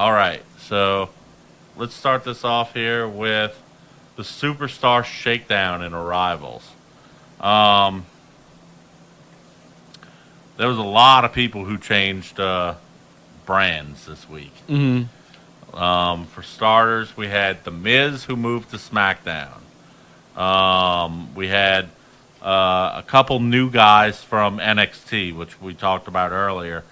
All right, so let's start this off here with the Superstar Shakedown in Arrivals. Um, there was a lot of people who changed brands this week. Mm-hmm. For starters, we had The Miz who moved to SmackDown. We had a couple new guys from NXT, which we talked about earlier.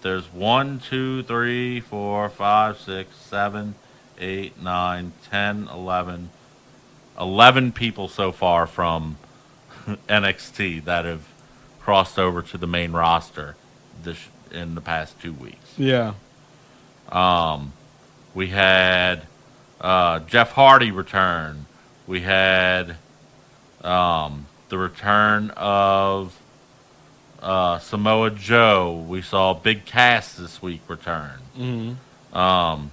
There's 1, 2, 3, 4, 5, 6, 7, 8, 9, 10, 11. 11 people so far from NXT that have crossed over to the main roster in the past 2 weeks. Yeah. We had Jeff Hardy return. We had the return of Samoa Joe. We saw Big Cass this week return. Mm-hmm.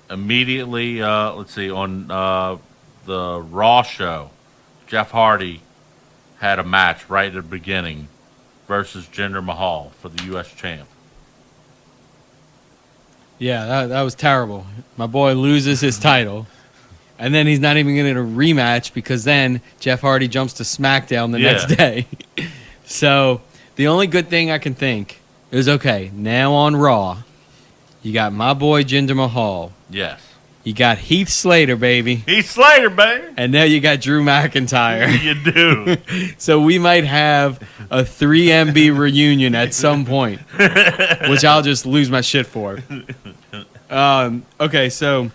Immediately, let's see, on the Raw show, Jeff Hardy had a match right at the beginning versus Jinder Mahal for the U.S. champ. Yeah, that was terrible. My boy loses his title, and then he's not even going to rematch because then Jeff Hardy jumps to SmackDown the next day. So the only good thing I can think is, okay, now on Raw, you got my boy Jinder Mahal. Yes. You got Heath Slater, baby. Heath Slater, baby. And now you got Drew McIntyre. You do. So we might have a 3MB reunion at some point, which I'll just lose my shit for. Okay, so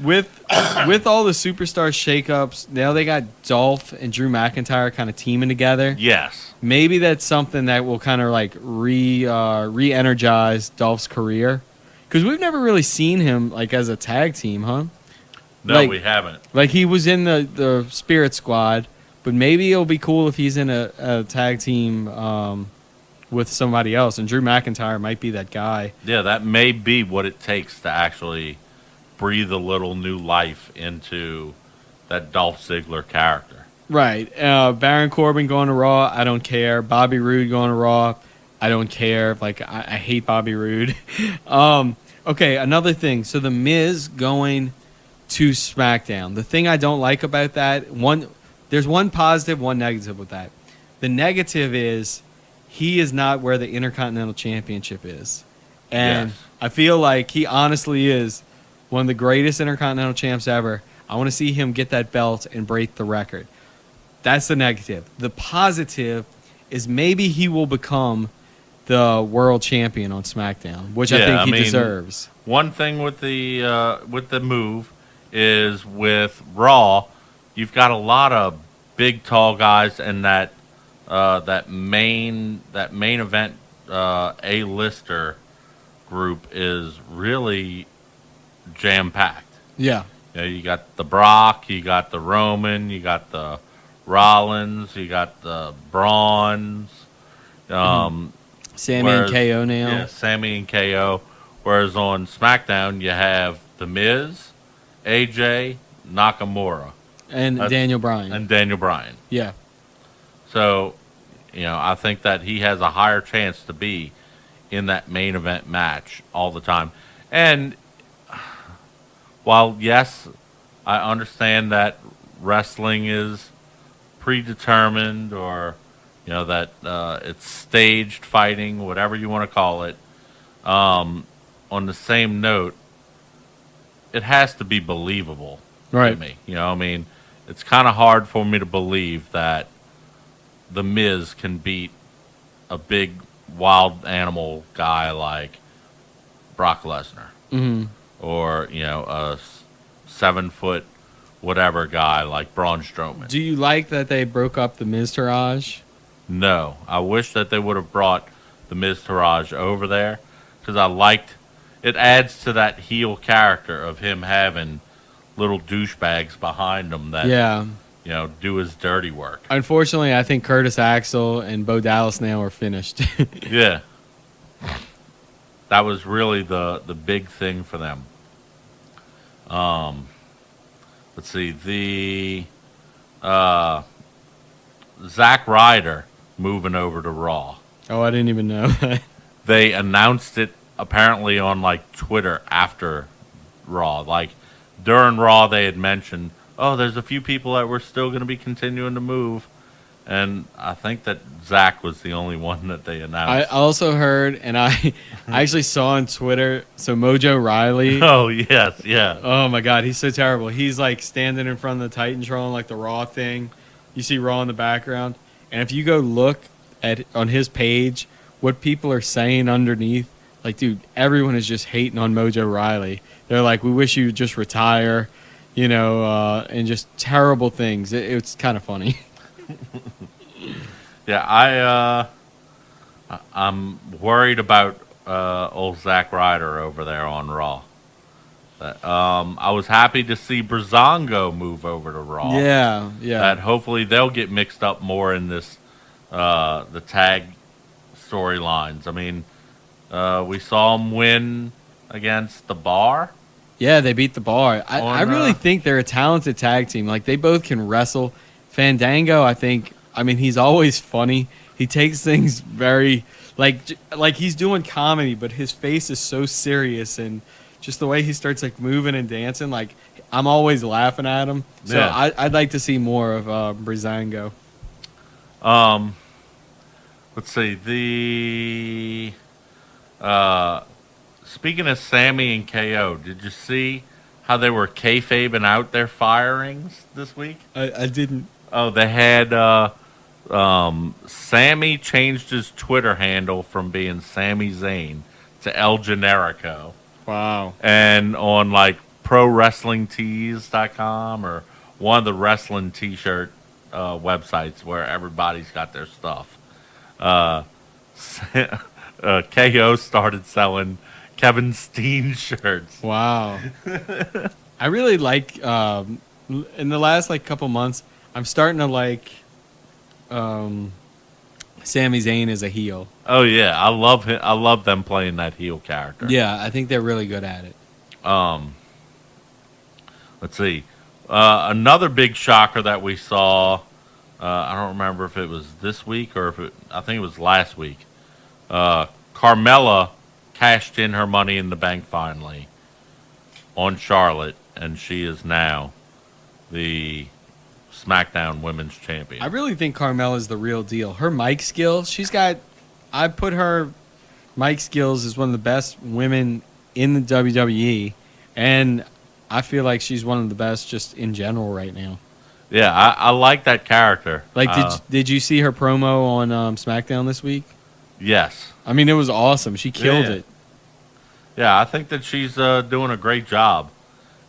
with all the Superstar Shakeups, now they got Dolph and Drew McIntyre kind of teaming together. Yes. Maybe that's something that will kind of like re-energize Dolph's career. Because we've never really seen him like as a tag team, huh? No, we haven't. Like he was in the Spirit Squad, but maybe it'll be cool if he's in a tag team with somebody else. And Drew McIntyre might be that guy. Yeah, that may be what it takes to actually breathe a little new life into that Dolph Ziggler character. Right. Baron Corbin going to Raw, I don't care. Bobby Roode going to Raw, I don't care. Like, I hate Bobby Roode. Okay, another thing. So The Miz going to SmackDown. The thing I don't like about that, there's one positive, one negative with that. The negative is he is not where the Intercontinental Championship is. And Yes. I feel like he honestly is one of the greatest Intercontinental champs ever. I want to see him get that belt and break the record. That's the negative. The positive is maybe he will become the world champion on SmackDown, which I think he deserves. One thing with the move is with Raw, you've got a lot of big, tall guys, and that main event A-lister group is really jam packed. Yeah. You know, you got the Brock, you got the Roman, you got the Rollins, you got the Brawns. Sammy and KO now. Yeah, Sammy and KO. Whereas on SmackDown, you have The Miz, AJ, Nakamura. And Daniel Bryan. And Daniel Bryan. Yeah. So, I think that he has a higher chance to be in that main event match all the time. And while, yes, I understand that wrestling is predetermined or that it's staged fighting, whatever you want to call it. On the same note, it has to be believable to me. It's kind of hard for me to believe that The Miz can beat a big wild animal guy like Brock Lesnar, or a 7-foot whatever guy like Braun Strowman. Do you like that they broke up the Miztourage? No, I wish that they would have brought the Miztourage over there because I liked it. Adds to that heel character of him having little douchebags behind him that do his dirty work. Unfortunately, I think Curtis Axel and Bo Dallas now are finished. Yeah, that was really the big thing for them. Let's see, the Zack Ryder moving over to Raw. Oh, I didn't even know that. they announced it apparently on like Twitter after Raw. Like during Raw, they had mentioned, "Oh, there's a few people that we're still going to be continuing to move," and I think that Zach was the only one that they I announced. also heard, and I actually saw on Twitter. So Mojo Riley. Oh yes, yeah, Oh my God, he's so terrible. He's like standing in front of the Titantron, like the Raw thing. You see Raw in the background, and if you go look at on his page, what people are saying underneath, like, dude, everyone is just hating on Mojo Riley. They're like, we wish you'd just retire, and just terrible things. It's kind of funny. yeah. I'm worried about old Zack Ryder over there on Raw. I was happy to see Breezango move over to Raw. Yeah, yeah. That hopefully they'll get mixed up more in this the tag storylines. I mean, we saw him win against the Bar. Yeah, they beat the Bar. I really On, think they're a talented tag team. Like, they both can wrestle. Fandango, I mean, he's always funny. He takes things very, like he's doing comedy, but his face is so serious, and just the way he starts, like, moving and dancing, like, I'm always laughing at him. So Yeah. I'd like to see more of Breezango. Let's see speaking of Sammy and KO, did you see how they were kayfabing out their firings this week? I didn't. Oh, they had Sammy changed his Twitter handle from being Sami Zayn to El Generico. Wow. And on like ProWrestlingTees.com or one of the wrestling T-shirt websites where everybody's got their stuff, KO started selling Kevin Steen shirts. Wow. I really like, in the last, like, couple months, I'm starting to like Sami Zayn as a heel. Oh yeah, I love him. I love them playing that heel character. Yeah, I think they're really good at it. Let's see. Another big shocker that we saw. I don't remember if it was this week or I think it was last week. Carmella cashed in her Money in the Bank finally on Charlotte, and she is now the SmackDown Women's Champion. I really think Carmella's the real deal. Her mic skills, I put her mic skills as one of the best women in the WWE, and I feel like she's one of the best just in general right now. Yeah, I like that character. Like, did you see her promo on SmackDown this week? Yes. I mean, it was awesome. She killed it. Yeah, I think that she's doing a great job,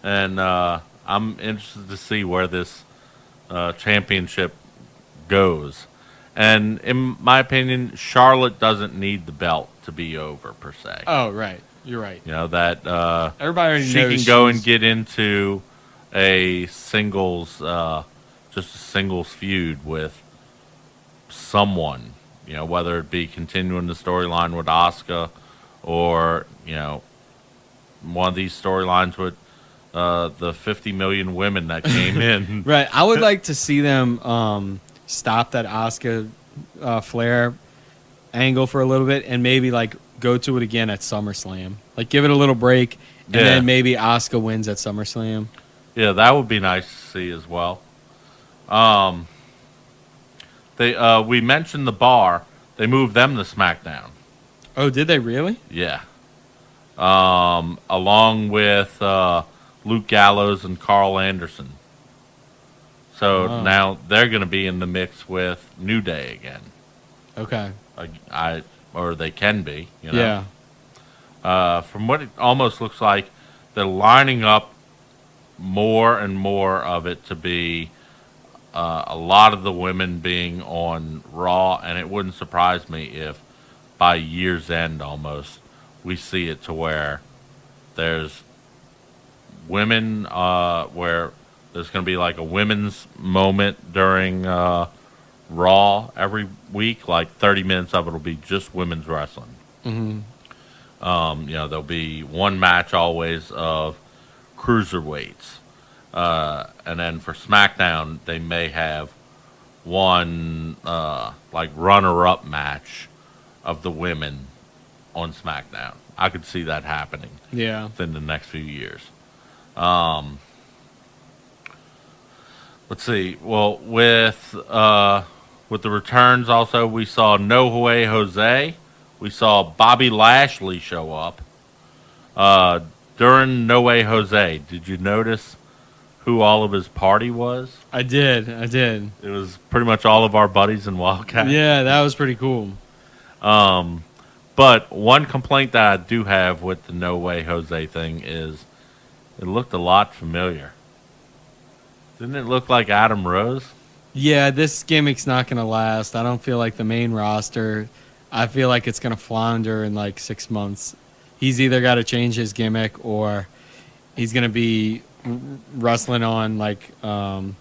and I'm interested to see where this championship goes. And in my opinion, Charlotte doesn't need the belt to be over per se. Oh, right. You're right. You know that Everybody already she knows can go and she's- get into a singles, just a singles feud with someone. You know, whether it be continuing the storyline with Asuka, or one of these storylines with the 50 million women that came in. Right. I would like to see them stop that Asuka Flair angle for a little bit and maybe like go to it again at SummerSlam. Like give it a little break and then maybe Asuka wins at SummerSlam. Yeah, that would be nice to see as well. We mentioned the Bar. They moved them to SmackDown. Oh, did they really? Yeah. Along with Luke Gallows and Carl Anderson. So now they're going to be in the mix with New Day again. Okay. Or they can be. You know? Yeah. From what it almost looks like, they're lining up more and more of it to be a lot of the women being on Raw, and it wouldn't surprise me if by year's end almost we see it to where there's women where there's going to be like a women's moment during Raw every week, like 30 minutes of it will be just women's wrestling. Mm-hmm. There'll be one match always of cruiserweights. And then for SmackDown, they may have one like runner-up match of the women on SmackDown. I could see that happening Yeah. within the next few years. Let's see. Well, with the returns, also we saw No Way Jose. We saw Bobby Lashley show up during No Way Jose. Did you notice who all of his party was? I did. It was pretty much all of our buddies in Wildcat. Yeah, that was pretty cool. But one complaint that I do have with the No Way Jose thing is it looked a lot familiar. Didn't it look like Adam Rose? Yeah, this gimmick's not going to last. I don't feel like the main roster. I feel like it's going to flounder in like 6 months. He's either got to change his gimmick or he's going to be wrestling on like the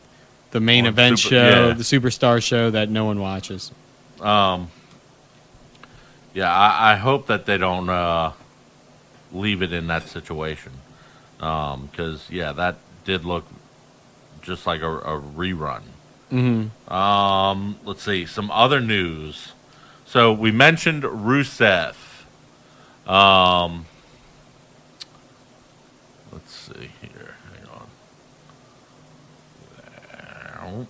main event show, the Superstar show that no one watches. Yeah, I hope that they don't leave it in that situation. Because, that did look just like a rerun. Let's see, some other news. So we mentioned Rusev. Let's see here. Hang on.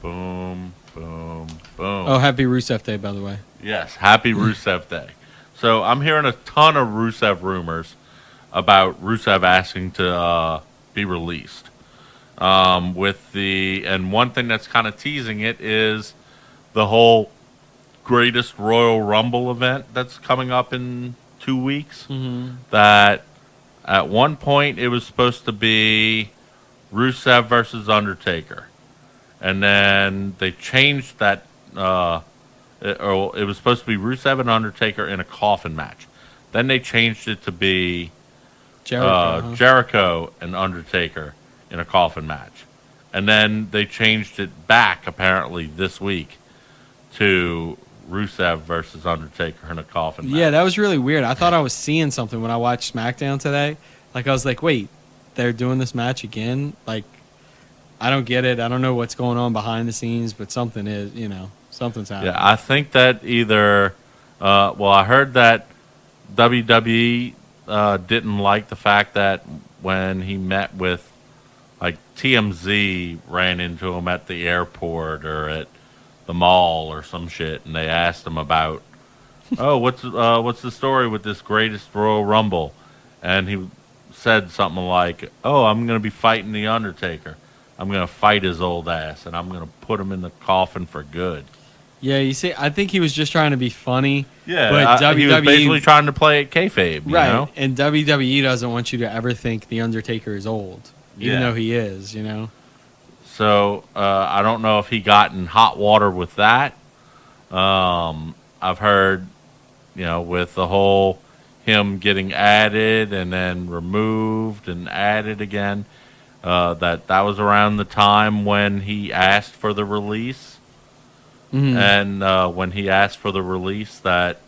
Boom, boom, boom. Oh, happy Rusev Day, by the way. Yes, happy Rusev Day. So I'm hearing a ton of Rusev rumors about Rusev asking to be released. And one thing that's kind of teasing it is the whole Greatest Royal Rumble event that's coming up in 2 weeks. That at one point it was supposed to be Rusev versus Undertaker. And then they changed that. It was supposed to be Rusev and Undertaker in a coffin match. Then they changed it to be Jericho and Undertaker in a coffin match. And then they changed it back, apparently, this week to Rusev versus Undertaker in a coffin match. Yeah, that was really weird. I thought I was seeing something when I watched SmackDown today. Like, I was like, wait, they're doing this match again? Like, I don't get it. I don't know what's going on behind the scenes, but something is, something's happening. Yeah, I think that either, I heard that WWE didn't like the fact that when he met with, like, TMZ ran into him at the airport or at the mall or some shit, and they asked him about, what's the story with this Greatest Royal Rumble? And he said something like, I'm going to be fighting The Undertaker. I'm going to fight his old ass, and I'm going to put him in the coffin for good. Yeah, you see, I think he was just trying to be funny. Yeah, but WWE, he was basically trying to play it kayfabe, you know? And WWE doesn't want you to ever think The Undertaker is old, even though he is, So, I don't know if he got in hot water with that. I've heard, with the whole him getting added and then removed and added again, that was around the time when he asked for the release. And when he asked for the release, that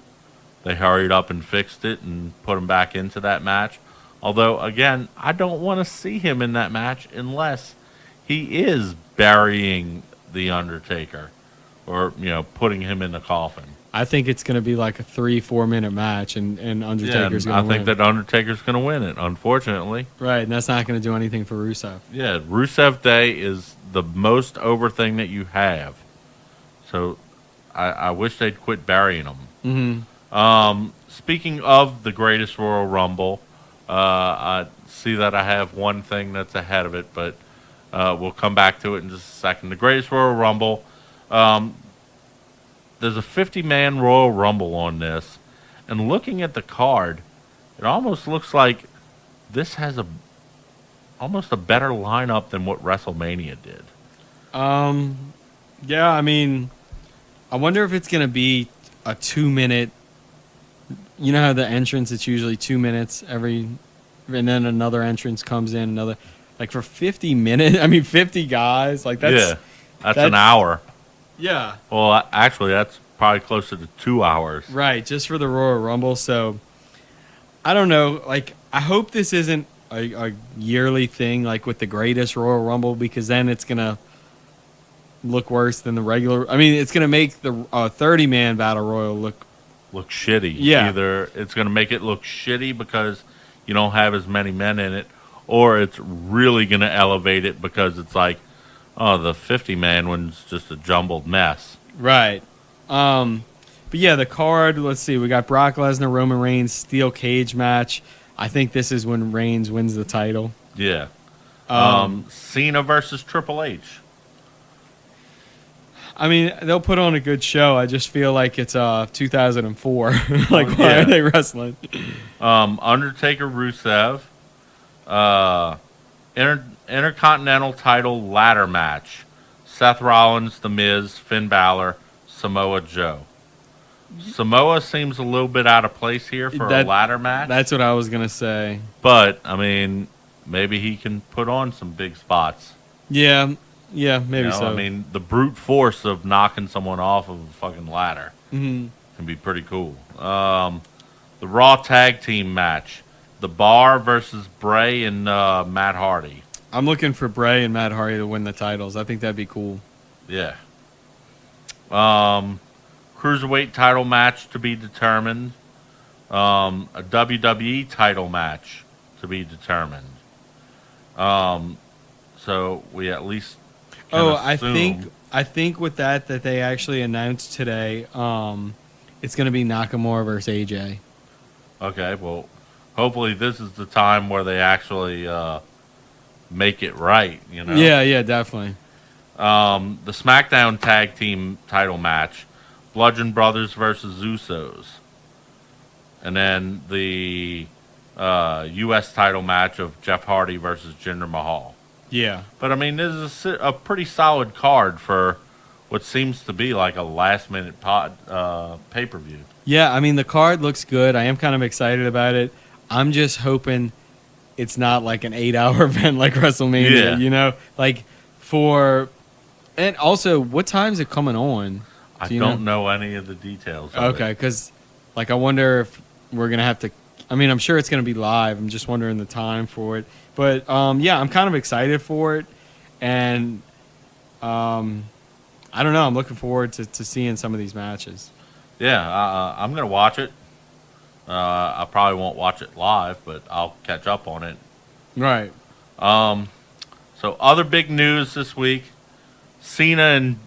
they hurried up and fixed it and put him back into that match. Although, again, I don't want to see him in that match unless he is burying The Undertaker or, putting him in the coffin. I think it's going to be like a 3-4 minute match, and Undertaker's going to win. I think that Undertaker's going to win it, unfortunately. Right, and that's not going to do anything for Rusev. Yeah, Rusev Day is the most over thing that you have. So I wish they'd quit burying him. Speaking of the Greatest Royal Rumble, I see that I have one thing that's ahead of it, but we'll come back to it in just a second. The Greatest Royal Rumble, there's a 50-man Royal Rumble on this, and looking at the card, it almost looks like this has almost a better lineup than what WrestleMania did. Yeah, I mean, I wonder if it's going to be a 2-minute. You know how the entrance, it's usually 2 minutes and then another entrance comes in, another. Like for 50 minutes, 50 guys, like that's an hour. Yeah. Well, actually, that's probably closer to 2 hours. Right, just for the Royal Rumble. So I don't know. Like, I hope this isn't a yearly thing, like with the Greatest Royal Rumble, because then it's gonna look worse than the regular. I mean, it's going to make the 30-man battle royal look. Shitty. Yeah. Either it's going to make it look shitty because you don't have as many men in it, or it's really going to elevate it because it's like, oh, the 50-man one's just a jumbled mess. Right. But yeah, the card, let's see. We got Brock Lesnar, Roman Reigns, steel cage match. I think this is when Reigns wins the title. Yeah. Cena versus Triple H. I mean, they'll put on a good show. I just feel like it's 2004. Like, why are they wrestling? Undertaker, Rusev. Intercontinental title ladder match. Seth Rollins, The Miz, Finn Balor, Samoa Joe. Samoa seems a little bit out of place here for a ladder match. That's what I was going to say. But, I mean, maybe he can put on some big spots. Yeah, maybe so. I mean, the brute force of knocking someone off of a fucking ladder can be pretty cool. The Raw Tag Team match. The Bar versus Bray and Matt Hardy. I'm looking for Bray and Matt Hardy to win the titles. I think that'd be cool. Yeah. Cruiserweight title match to be determined. A WWE title match to be determined. So we at least can assume. I think with that they actually announced today, it's going to be Nakamura versus AJ. Okay, well, hopefully this is the time where they actually make it right, you know? Yeah, definitely. The SmackDown Tag Team title match, Bludgeon Brothers versus Usos. And then the U.S. title match of Jeff Hardy versus Jinder Mahal. Yeah. But, I mean, this is a pretty solid card for what seems to be like a last-minute pay-per-view. Yeah, I mean, the card looks good. I am kind of excited about it. I'm just hoping it's not like an 8-hour event like WrestleMania, you know? Like, and also, what time is it coming on? I don't know any of the details of Okay, because, like, I wonder if we're going to have to... I mean, I'm sure it's going to be live. I'm just wondering the time for it. But, yeah, I'm kind of excited for it. And, I don't know. I'm looking forward to seeing some of these matches. Yeah, I'm going to watch it. I probably won't watch it live, but I'll catch up on it. Right. So other big news this week, Cena and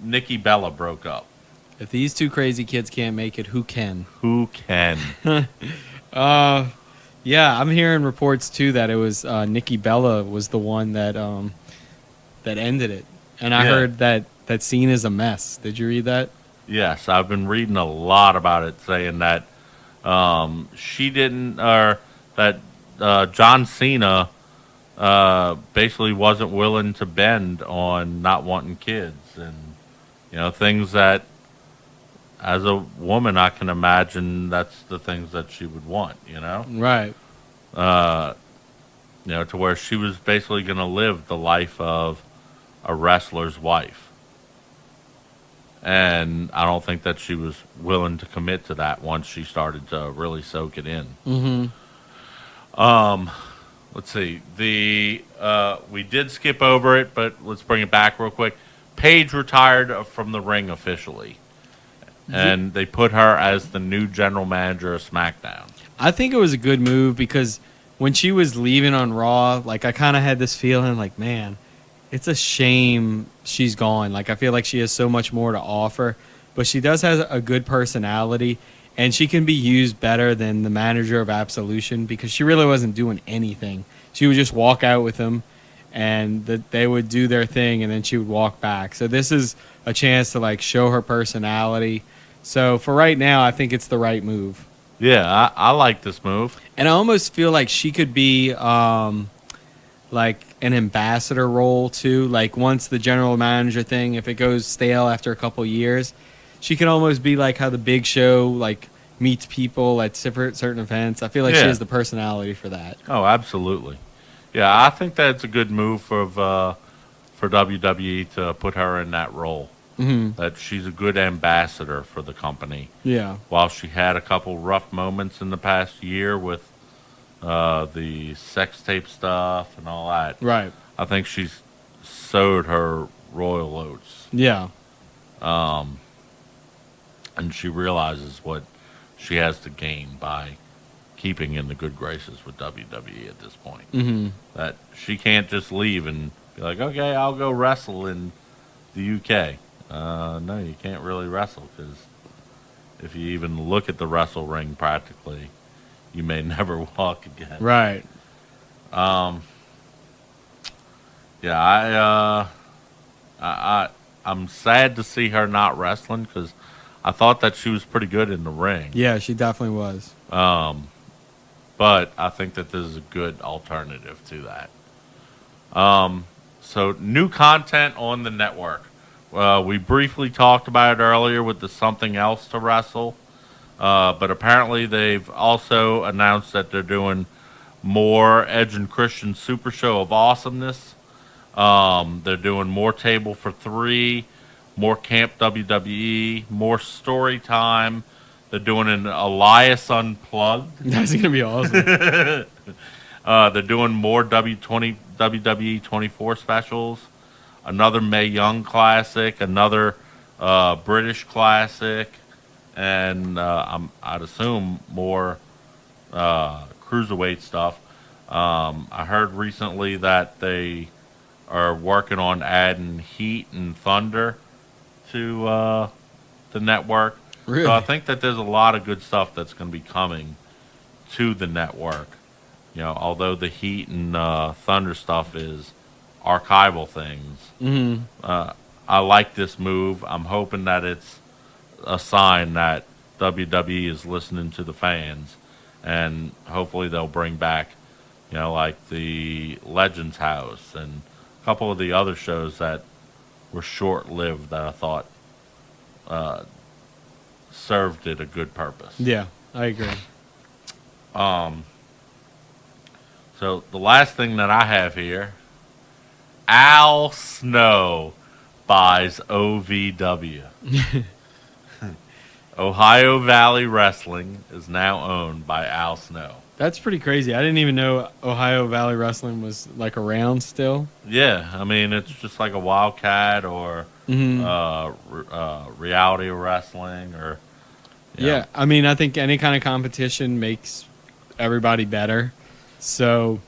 Nikki Bella broke up. If these two crazy kids can't make it, who can? Who can? Yeah, I'm hearing reports, too, that it was Nikki Bella was the one that ended it. And I heard that Cena's a mess. Did you read that? Yes, I've been reading a lot about it, saying that she didn't, or that John Cena basically wasn't willing to bend on not wanting kids, and things that, as a woman, I can imagine that's the things that she would want. Right. To where she was basically going to live the life of a wrestler's wife. And I don't think that she was willing to commit to that once she started to really soak it in. Mm-hmm. Let's see. We did skip over it, but let's bring it back real quick. Paige retired from the ring officially. And they put her as the new general manager of SmackDown. I think it was a good move because when she was leaving on Raw, like, I kind of had this feeling like, man, it's a shame she's gone. Like, I feel like she has so much more to offer, but she does have a good personality, and she can be used better than the manager of Absolution because she really wasn't doing anything. She would just walk out with them, and they would do their thing, and then she would walk back. So this is a chance to, like, show her personality. So for right now, I think it's the right move. Yeah, I like this move. And I almost feel like she could be like an ambassador role too. Like once the general manager thing, if it goes stale after a couple years, she can almost be like how the Big Show like meets people at certain events. I feel like she has the personality for that. Oh, absolutely. Yeah, I think that's a good move for WWE to put her in that role. Mm-hmm. That she's a good ambassador for the company. Yeah. While she had a couple rough moments in the past year with the sex tape stuff and all that. Right. I think she's sewed her Royal Oats. Yeah. And she realizes what she has to gain by keeping in the good graces with WWE at this point. Mm-hmm. That she can't just leave and be like, okay, I'll go wrestle in the UK. No, you can't really wrestle because if you even look at the wrestle ring practically, you may never walk again. Right. Yeah, I'm sad to see her not wrestling because I thought that she was pretty good in the ring. Yeah, she definitely was. But I think that this is a good alternative to that. So new content on the network. We briefly talked about it earlier with the Something Else to Wrestle. But apparently they've also announced that they're doing more Edge and Christian Super Show of Awesomeness. They're doing more Table for Three, more Camp WWE, more Story Time. They're doing an Elias Unplugged. That's going to be awesome. They're doing more WWE 24 specials, another Mae Young Classic, another British Classic, and I'd assume more Cruiserweight stuff. I heard recently that they are working on adding Heat and Thunder to the network. Really? So I think that there's a lot of good stuff that's going to be coming to the network. You know, although the Heat and Thunder stuff is archival things, I like this move. I'm hoping that it's a sign that WWE is listening to the fans, and hopefully they'll bring back, you know, like the Legends House and a couple of the other shows that were short-lived that I thought served it a good purpose. Yeah, I agree. So the last thing that I have here, Al Snow buys OVW. Ohio Valley Wrestling is now owned by Al Snow. That's pretty crazy. I didn't even know Ohio Valley Wrestling was like around still. Yeah, I mean it's just like a Wildcat or reality wrestling or Yeah, I mean I think any kind of competition makes everybody better. So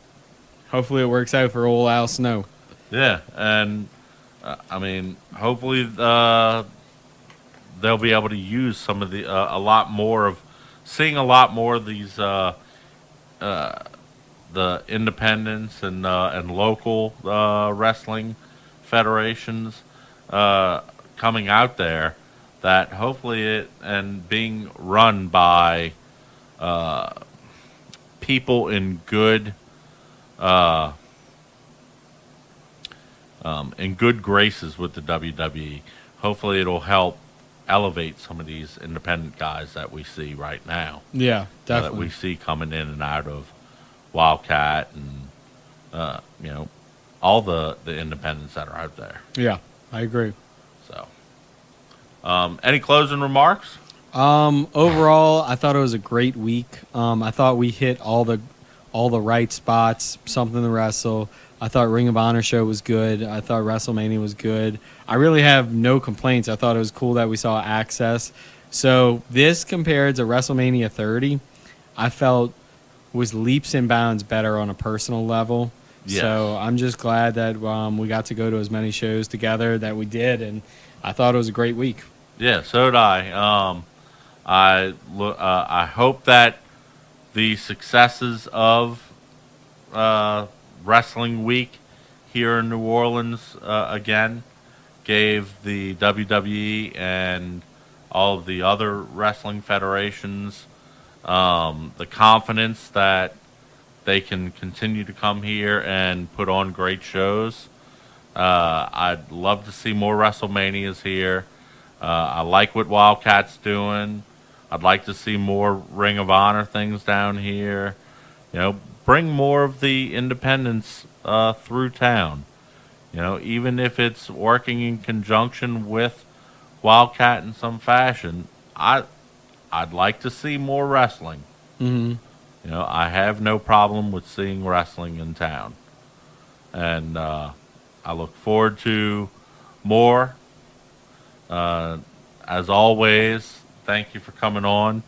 hopefully it works out for old Al Snow. Yeah, and I mean hopefully they'll be able to use some of the a lot more of these the independents and local wrestling federations coming out there that hopefully it and being run by people in good graces with the WWE. Hopefully it'll help elevate some of these independent guys that we see right now. Yeah, That definitely. we see coming in and out of Wildcat and you know, all the independents that are out there. Yeah, I agree. So any closing remarks? Overall, I thought it was a great week. I thought we hit all the right spots, something to wrestle. I thought Ring of Honor show was good. I thought WrestleMania was good. I really have no complaints. I thought it was cool that we saw Access. So this compared to WrestleMania 30, I felt was leaps and bounds better on a personal level. Yes. So I'm just glad that we got to go to as many shows together that we did, and I thought it was a great week. Yeah, so did I. I hope that the successes of Wrestling Week here in New Orleans again gave the WWE and all of the other wrestling federations the confidence that they can continue to come here and put on great shows. I'd love to see more WrestleManias here. I like what Wildcat's doing. I'd like to see more Ring of Honor things down here. You know, bring more of the independents through town. You know, even if it's working in conjunction with Wildcat in some fashion, I'd like to see more wrestling. Mm-hmm. You know, I have no problem with seeing wrestling in town, and I look forward to more. As always, thank you for coming on.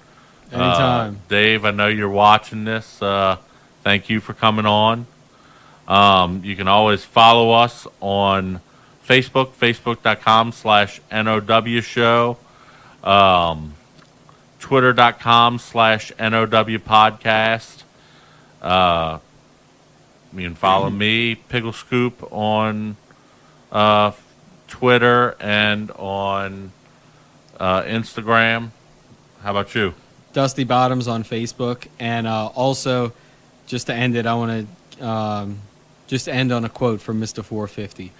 Anytime. Dave, I know you're watching this. Thank you for coming on. You can always follow us on Facebook, facebook.com/NOW show, twitter.com/NOW podcast. You can follow me, Pickle Scoop, on Twitter and on Instagram. How about you? Dusty Bottoms on Facebook. And also, just to end it, I want to just end on a quote from Mr. 450.